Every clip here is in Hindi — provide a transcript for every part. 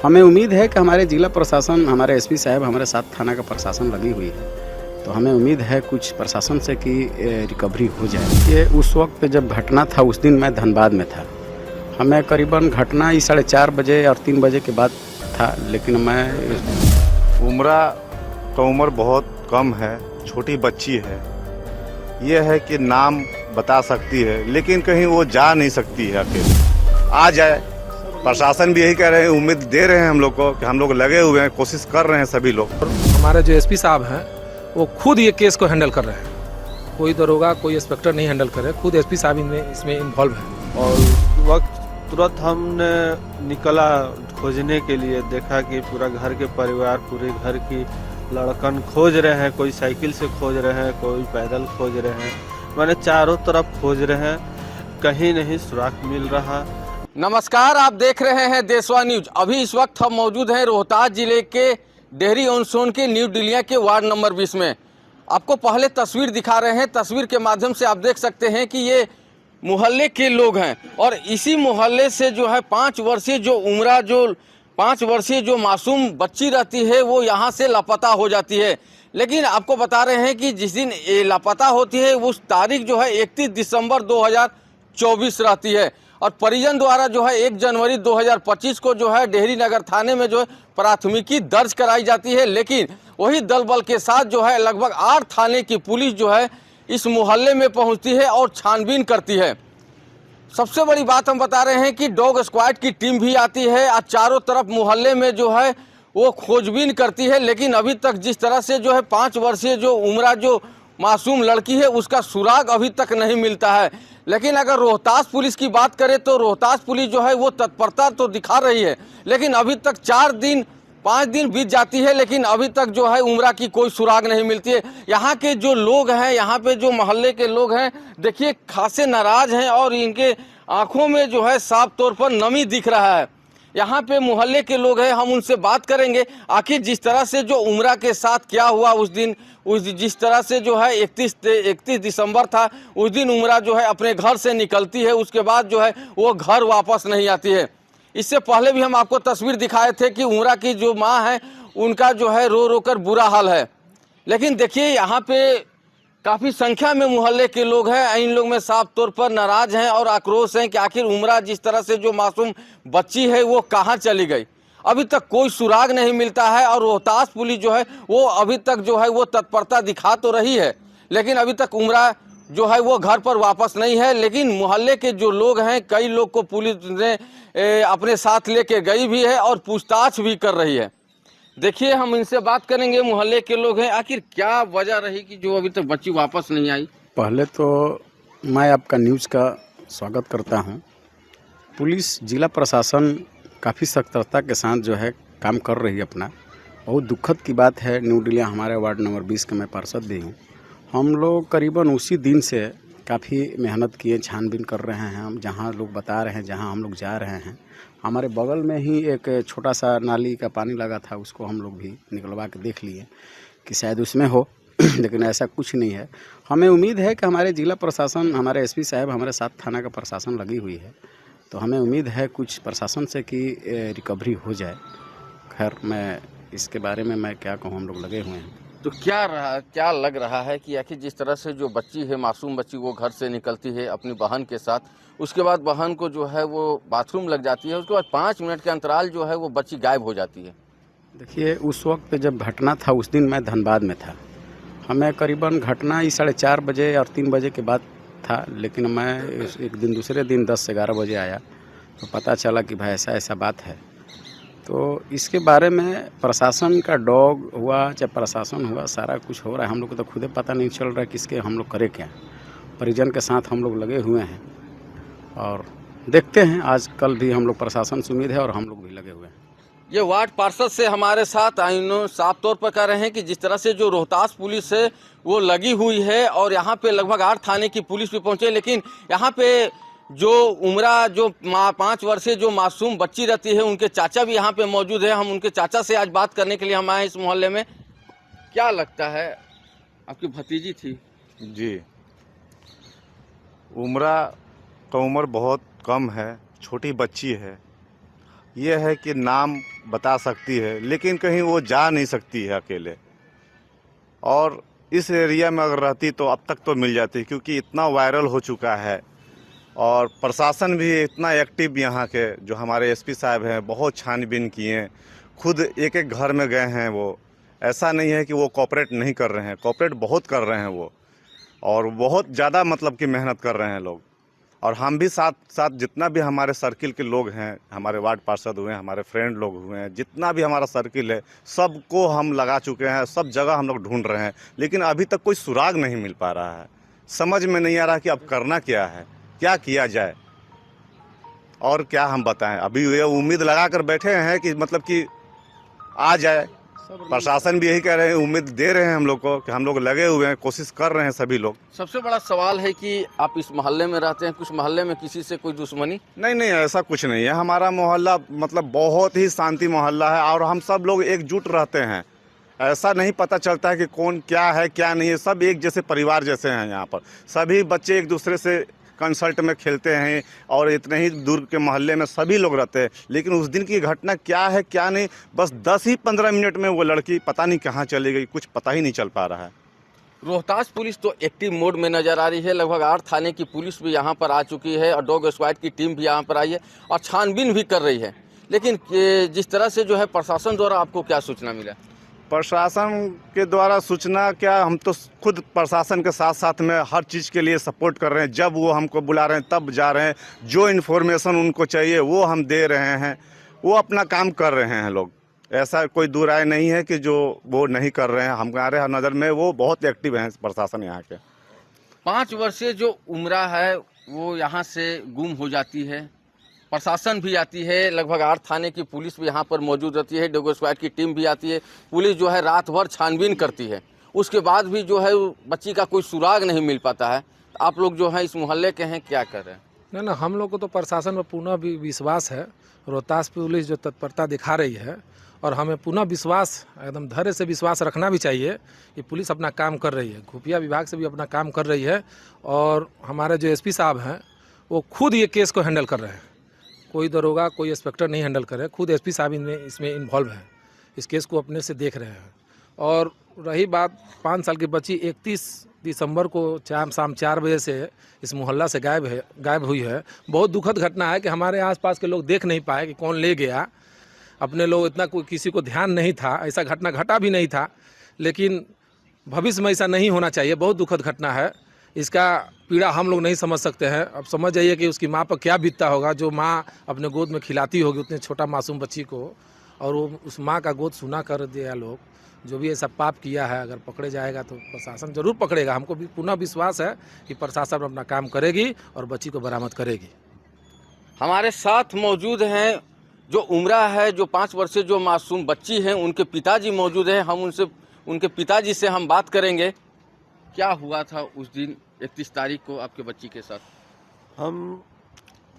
हमें उम्मीद है कि हमारे जिला प्रशासन, हमारे एसपी साहब, हमारे साथ थाना का प्रशासन लगी हुई है, तो हमें उम्मीद है कुछ प्रशासन से कि रिकवरी हो जाए। ये उस वक्त जब घटना था, उस दिन मैं धनबाद में था। हमें करीबन घटना ही 4:30 बजे और 3 बजे के बाद था, लेकिन मैं उम्र बहुत कम है, छोटी बच्ची है। ये है कि नाम बता सकती है, लेकिन कहीं वो जा नहीं सकती है अकेले। आ जाए, प्रशासन भी यही कह रहे हैं, उम्मीद दे रहे हैं हम लोग को कि हम लोग लगे हुए हैं, कोशिश कर रहे हैं सभी लोग। हमारे जो एसपी साहब हैं वो खुद ये केस को हैंडल कर रहे हैं। कोई दरोगा, कोई इंस्पेक्टर नहीं हैंडल कर रहे, खुद एसपी साहब इसमें इन्वॉल्व है। और वक्त तुरंत हमने निकला खोजने के लिए, देखा कि पूरा घर के परिवार, पूरे घर की लड़कन खोज रहे हैं। कोई साइकिल से खोज रहे हैं, कोई पैदल खोज रहे हैं, मैंने चारों तरफ खोज रहे हैं, कहीं नहीं सुराग मिल रहा। नमस्कार, आप देख रहे हैं देशवा न्यूज। अभी इस वक्त हम मौजूद हैं रोहतास जिले के डेहरी ऑन सोन के न्यू डिलिया के वार्ड नंबर 20 में। आपको पहले तस्वीर दिखा रहे हैं। तस्वीर के माध्यम से आप देख सकते हैं कि ये मोहल्ले के लोग हैं और इसी मोहल्ले से जो है 5 वर्षीय जो मासूम बच्ची रहती है वो यहाँ से लापता हो जाती है। लेकिन आपको बता रहे हैं कि जिस दिन ये लापता होती है उस तारीख जो है 31 दिसंबर 2024 रहती है और परिजन द्वारा जो है 1 जनवरी 2025 को जो है डेहरी नगर थाने में जो है प्राथमिकी दर्ज कराई जाती है। लेकिन वही दल बल के साथ जो है लगभग 8 थाने की पुलिस जो है इस मोहल्ले में पहुंचती है और छानबीन करती है। सबसे बड़ी बात हम बता रहे हैं कि डॉग स्क्वाड की टीम भी आती है और चारों तरफ मोहल्ले में जो है वो खोजबीन करती है। लेकिन अभी तक जिस तरह से जो है 5 वर्षीय जो मासूम लड़की है उसका सुराग अभी तक नहीं मिलता है। लेकिन अगर रोहतास पुलिस की बात करें तो रोहतास पुलिस जो है वो तत्परता तो दिखा रही है, लेकिन अभी तक 5 दिन बीत जाती है, लेकिन अभी तक जो है उम्रा की कोई सुराग नहीं मिलती है। यहाँ के जो लोग हैं, यहाँ पे जो मोहल्ले के लोग हैं, देखिए खासे नाराज हैं और इनके आंखों में जो है साफ तौर पर नमी दिख रहा है। यहाँ पे मोहल्ले के लोग हैं, हम उनसे बात करेंगे आखिर जिस तरह से जो उम्रा के साथ क्या हुआ उस दिन, जिस तरह से जो है 31 दिसंबर था, उस दिन उम्रा जो है अपने घर से निकलती है, उसके बाद जो है वो घर वापस नहीं आती है। इससे पहले भी हम आपको तस्वीर दिखाए थे कि उम्रा की जो माँ है उनका जो है रो रो कर बुरा हाल है। लेकिन देखिए यहाँ पे काफ़ी संख्या में मोहल्ले के लोग हैं, इन लोग में साफ तौर पर नाराज हैं और आक्रोश हैं कि आखिर उम्रा जिस तरह से जो मासूम बच्ची है वो कहाँ चली गई। अभी तक कोई सुराग नहीं मिलता है और रोहतास पुलिस जो है वो अभी तक जो है वो तत्परता दिखा तो रही है, लेकिन अभी तक उम्रा जो है वो घर पर वापस नहीं है। लेकिन मोहल्ले के जो लोग हैं, कई लोग को पुलिस ने अपने साथ लेके गई भी है और पूछताछ भी कर रही है। देखिए हम इनसे बात करेंगे, मोहल्ले के लोग हैं, आखिर क्या वजह रही कि जो अभी तक बच्ची वापस नहीं आई। पहले तो मैं आपका न्यूज़ का स्वागत करता हूं। पुलिस, जिला प्रशासन काफ़ी सतर्कता के साथ जो है काम कर रही है अपना। बहुत दुखद की बात है, न्यू डिलिया हमारे वार्ड नंबर 20 का मैं पार्षद भी हूँ। हम लोग करीबन उसी दिन से काफ़ी मेहनत किए, छानबीन कर रहे हैं। हम जहाँ लोग बता रहे हैं, जहाँ हम लोग जा रहे हैं, हमारे बगल में ही एक छोटा सा नाली का पानी लगा था, उसको हम लोग भी निकलवा के देख लिए कि शायद उसमें हो लेकिन ऐसा कुछ नहीं है। हमें उम्मीद है कि हमारे जिला प्रशासन, हमारे एसपी साहब, हमारे साथ थाना का प्रशासन लगी हुई है, तो हमें उम्मीद है कुछ प्रशासन से कि रिकवरी हो जाए। खैर मैं इसके बारे में मैं क्या कहूँ, हम लोग लगे हुए हैं। तो क्या लग रहा है कि आखिर जिस तरह से जो बच्ची है, मासूम बच्ची, वो घर से निकलती है अपनी बहन के साथ, उसके बाद बहन को जो है वो बाथरूम लग जाती है, उसके बाद 5 मिनट के अंतराल जो है वो बच्ची गायब हो जाती है। देखिए उस वक्त जब घटना था, उस दिन मैं धनबाद में था। हमें करीबन घटना ही 4:30 बजे और 3 बजे के बाद था, लेकिन मैं एक दिन दूसरे दिन 10 से 11 बजे आया तो पता चला कि भाई ऐसा बात है। तो इसके बारे में प्रशासन का डॉग हुआ चाहे प्रशासन हुआ, सारा कुछ हो रहा है। हम लोग को तो खुद पता नहीं चल रहा है किसके हम लोग करें क्या। परिजन के साथ हम लोग लगे हुए हैं और देखते हैं, आज कल भी हम लोग प्रशासन से उम्मीद है और हम लोग भी लगे हुए हैं। ये वार्ड पार्षद से हमारे साथ आइनो साफ तौर पर कह रहे हैं कि जिस तरह से जो रोहतास पुलिस है वो लगी हुई है और यहाँ पे लगभग 8 थाने की पुलिस भी पहुँचे, लेकिन यहाँ पे जो उम्रा जो 5 वर्षीय जो मासूम बच्ची रहती है उनके चाचा भी यहाँ पे मौजूद है। हम उनके चाचा से आज बात करने के लिए हम आए इस मोहल्ले में। क्या लगता है, आपकी भतीजी थी? जी, उम्र बहुत कम है, छोटी बच्ची है। ये है कि नाम बता सकती है, लेकिन कहीं वो जा नहीं सकती है अकेले। और इस एरिया में अगर रहती तो अब तक तो मिल जाती, क्योंकि इतना वायरल हो चुका है। और प्रशासन भी इतना एक्टिव यहाँ के जो हमारे एसपी साहब हैं, बहुत छानबीन किए, खुद एक एक घर में गए हैं। वो ऐसा नहीं है कि वो कोऑपरेट नहीं कर रहे हैं, कोऑपरेट बहुत कर रहे हैं वो, और बहुत ज़्यादा मतलब कि मेहनत कर रहे हैं लोग। और हम भी साथ साथ जितना भी हमारे सर्किल के लोग हैं, हमारे वार्ड पार्षद हुए हैं, हमारे फ्रेंड लोग हुए हैं, जितना भी हमारा सर्किल है, सबको हम लगा चुके हैं, सब जगह हम लोग ढूंढ रहे हैं, लेकिन अभी तक कोई सुराग नहीं मिल पा रहा है। समझ में नहीं आ रहा कि अब करना क्या है, क्या किया जाए और क्या हम बताएं। अभी ये उम्मीद लगा कर बैठे हैं कि मतलब कि आ जाए। प्रशासन भी यही कह रहे हैं, उम्मीद दे रहे हैं हम लोग को कि हम लोग लगे हुए हैं, कोशिश कर रहे हैं सभी लोग। सबसे बड़ा सवाल है कि आप इस मोहल्ले में रहते हैं, कुछ मोहल्ले में किसी से कोई दुश्मनी? नहीं नहीं, ऐसा कुछ नहीं है। हमारा मोहल्ला मतलब बहुत ही शांति मोहल्ला है, और हम सब लोग एकजुट रहते हैं। ऐसा नहीं पता चलता है कि कौन क्या है क्या नहीं है, सब एक जैसे परिवार जैसे हैं। यहाँ पर सभी बच्चे एक दूसरे से कंसल्ट में खेलते हैं, और इतने ही दूर के मोहल्ले में सभी लोग रहते हैं। लेकिन उस दिन की घटना क्या है क्या नहीं, बस 10 ही 15 मिनट में वो लड़की पता नहीं कहाँ चली गई, कुछ पता ही नहीं चल पा रहा है। रोहतास पुलिस तो एक्टिव मोड में नजर आ रही है। लगभग 8 थाने की पुलिस भी यहाँ पर आ चुकी है, और डॉग स्क्वाड की टीम भी यहाँ पर आई है और छानबीन भी कर रही है। लेकिन जिस तरह से जो है प्रशासन द्वारा आपको क्या सूचना मिला? प्रशासन के द्वारा सूचना क्या, हम तो खुद प्रशासन के साथ साथ में हर चीज़ के लिए सपोर्ट कर रहे हैं। जब वो हमको बुला रहे हैं तब जा रहे हैं, जो इन्फॉर्मेशन उनको चाहिए वो हम दे रहे हैं। वो अपना काम कर रहे हैं लोग, ऐसा कोई दूर राय नहीं है कि जो वो नहीं कर रहे हैं। हमारे नज़र में वो बहुत एक्टिव हैं प्रशासन यहाँ के। 5 वर्षीय जो उम्रा है वो यहाँ से गुम हो जाती है, प्रशासन भी आती है, लगभग 8 थाने की पुलिस भी यहाँ पर मौजूद रहती है, डॉग स्क्वाड की टीम भी आती है। पुलिस जो है रात भर छानबीन करती है, उसके बाद भी जो है बच्ची का कोई सुराग नहीं मिल पाता है। आप लोग जो है इस मोहल्ले के हैं, क्या कर रहे हैं? ना हम लोग को तो प्रशासन पर पूर्ण भी विश्वास है। रोहतास पुलिस जो तत्परता दिखा रही है, और हमें पुनः विश्वास, एकदम धैर्य से विश्वास रखना भी चाहिए कि पुलिस अपना काम कर रही है। खुफिया विभाग से भी अपना काम कर रही है, और हमारे जो एसपी साहब हैं वो खुद ये केस को हैंडल कर रहे हैं। कोई दरोगा कोई इंस्पेक्टर नहीं हैंडल करे, खुद एसपी साहब इसमें इन्वॉल्व हैं, इस केस को अपने से देख रहे हैं। और रही बात 5 साल की बच्ची 31 दिसंबर को शाम 4 बजे से इस मोहल्ला से गायब हुई है। बहुत दुखद घटना है कि हमारे आसपास के लोग देख नहीं पाए कि कौन ले गया। अपने लोग इतना कोई किसी को ध्यान नहीं था, ऐसा घटना घटा भी नहीं था, लेकिन भविष्य में ऐसा नहीं होना चाहिए। बहुत दुखद घटना है, इसका पीड़ा हम लोग नहीं समझ सकते हैं। अब समझ जाइए कि उसकी माँ पर क्या बीतता होगा, जो माँ अपने गोद में खिलाती होगी उतने छोटा मासूम बच्ची को, और वो उस माँ का गोद सुना कर दिया लोग। जो भी ऐसा पाप किया है, अगर पकड़े जाएगा तो प्रशासन जरूर पकड़ेगा। हमको भी पुनः विश्वास है कि प्रशासन अपना काम करेगी और बच्ची को बरामद करेगी। हमारे साथ मौजूद हैं जो उम्रा है, जो 5 वर्षीय जो मासूम बच्ची हैं, उनके पिताजी मौजूद हैं। हम उनके पिताजी से हम बात करेंगे। क्या हुआ था उस दिन 31 तारीख को आपके बच्ची के साथ? हम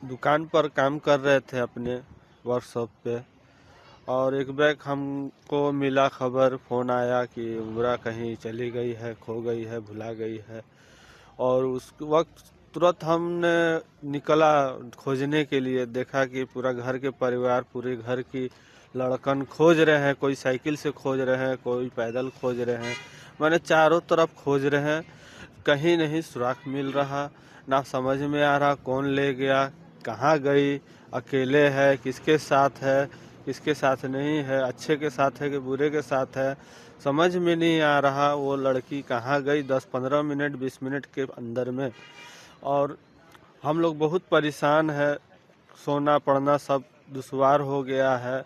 दुकान पर काम कर रहे थे अपने वर्कशॉप पे, और एक बैग हमको मिला खबर, फ़ोन आया कि उम्रा कहीं चली गई है, खो गई है, भुला गई है। और उस वक्त तुरंत हमने निकला खोजने के लिए। देखा कि पूरा घर के परिवार, पूरे घर की लड़कन खोज रहे हैं, कोई साइकिल से खोज रहे हैं, कोई पैदल खोज रहे हैं। मैंने चारों तरफ खोज रहे हैं, कहीं नहीं सुराग मिल रहा। ना समझ में आ रहा कौन ले गया, कहाँ गई, अकेले है, किसके साथ है, किसके साथ नहीं है, अच्छे के साथ है कि बुरे के साथ है, समझ में नहीं आ रहा। वो लड़की कहाँ गई 10-15 मिनट 20 मिनट के अंदर में। और हम लोग बहुत परेशान है, सोना पड़ना सब दुश्वार हो गया है,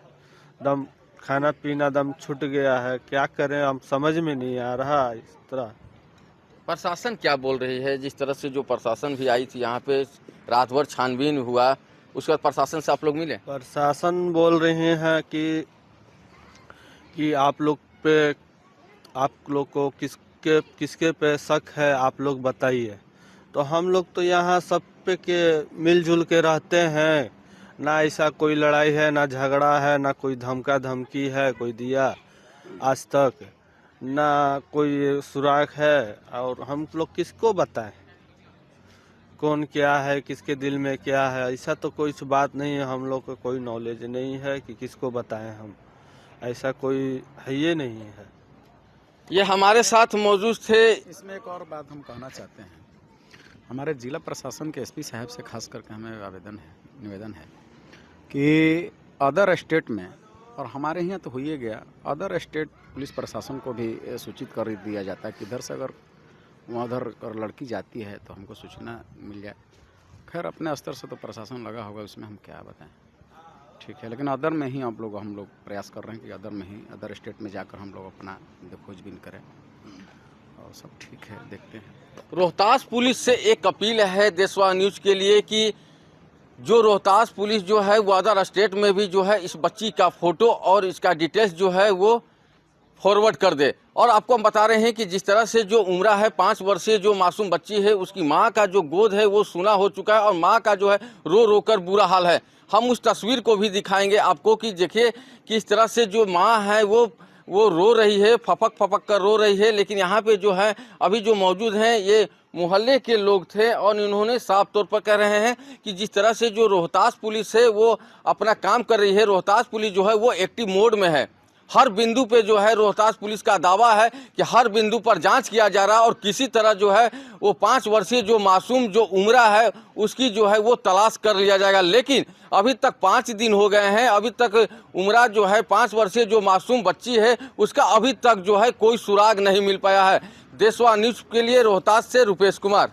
दम खाना पीना दम छूट गया है। क्या करें, हम समझ में नहीं आ रहा। इस तरह प्रशासन क्या बोल रही है? जिस तरह से जो प्रशासन भी आई थी यहाँ पे, रात भर छानबीन हुआ, उसके बाद प्रशासन से आप लोग मिले? प्रशासन बोल रहे हैं कि आप लोग को किसके पे शक है, आप लोग बताइए। तो हम लोग तो यहाँ सब पे के मिलजुल के रहते हैं, ना ऐसा कोई लड़ाई है, ना झगड़ा है, ना कोई धमका धमकी है कोई दिया आज तक, ना कोई सुराग है। और हम लोग किसको बताएं, कौन क्या है, किसके दिल में क्या है, ऐसा तो कोई बात नहीं है। हम लोग को कोई नॉलेज नहीं है कि किसको बताएं हम, ऐसा कोई है ये नहीं है। ये हमारे साथ मौजूद थे। इसमें एक और बात हम कहना चाहते हैं, हमारे जिला प्रशासन के एसपी साहब से खास करके हमें निवेदन है कि अदर स्टेट में, और हमारे यहाँ तो हो ही गया, अदर स्टेट पुलिस प्रशासन को भी सूचित कर दिया जाता है कि इधर से अगर वहाँ उधर अगर लड़की जाती है तो हमको सूचना मिल जाए। खैर अपने स्तर से तो प्रशासन लगा होगा, उसमें हम क्या बताएं, ठीक है। लेकिन अदर में ही हम लोग प्रयास कर रहे हैं कि अदर में ही, अदर स्टेट में जाकर हम लोग अपना खोजबीन करें, और सब ठीक है, देखते हैं। रोहतास पुलिस से एक अपील है देशवा न्यूज के लिए कि जो रोहतास पुलिस जो है वो अदर स्टेट में भी जो है इस बच्ची का फोटो और इसका डिटेल्स जो है वो फॉरवर्ड कर दे। और आपको हम बता रहे हैं कि जिस तरह से जो उम्र है 5 वर्षीय जो मासूम बच्ची है, उसकी माँ का जो गोद है वो सूना हो चुका है और माँ का जो है रो रो कर बुरा हाल है। हम उस तस्वीर को भी दिखाएंगे आपको कि देखिए किस तरह से जो माँ है वो रो रही है, फपक कर रो रही है। लेकिन यहाँ पे जो है अभी जो मौजूद हैं ये मोहल्ले के लोग थे और इन्होंने साफ तौर पर कह रहे हैं कि जिस तरह से जो रोहतास पुलिस है वो अपना काम कर रही है, रोहतास पुलिस जो है वो एक्टिव मोड में है। हर बिंदु पे जो है रोहतास पुलिस का दावा है कि हर बिंदु पर जांच किया जा रहा है और किसी तरह जो है वो 5 वर्षीय जो मासूम जो उम्र है उसकी जो है वो तलाश कर लिया जाएगा। लेकिन अभी तक 5 दिन हो गए हैं, अभी तक उम्र जो है 5 वर्षीय जो मासूम बच्ची है उसका अभी तक जो है कोई सुराग नहीं मिल पाया है। देशवा न्यूज के लिए रोहतास से रुपेश कुमार।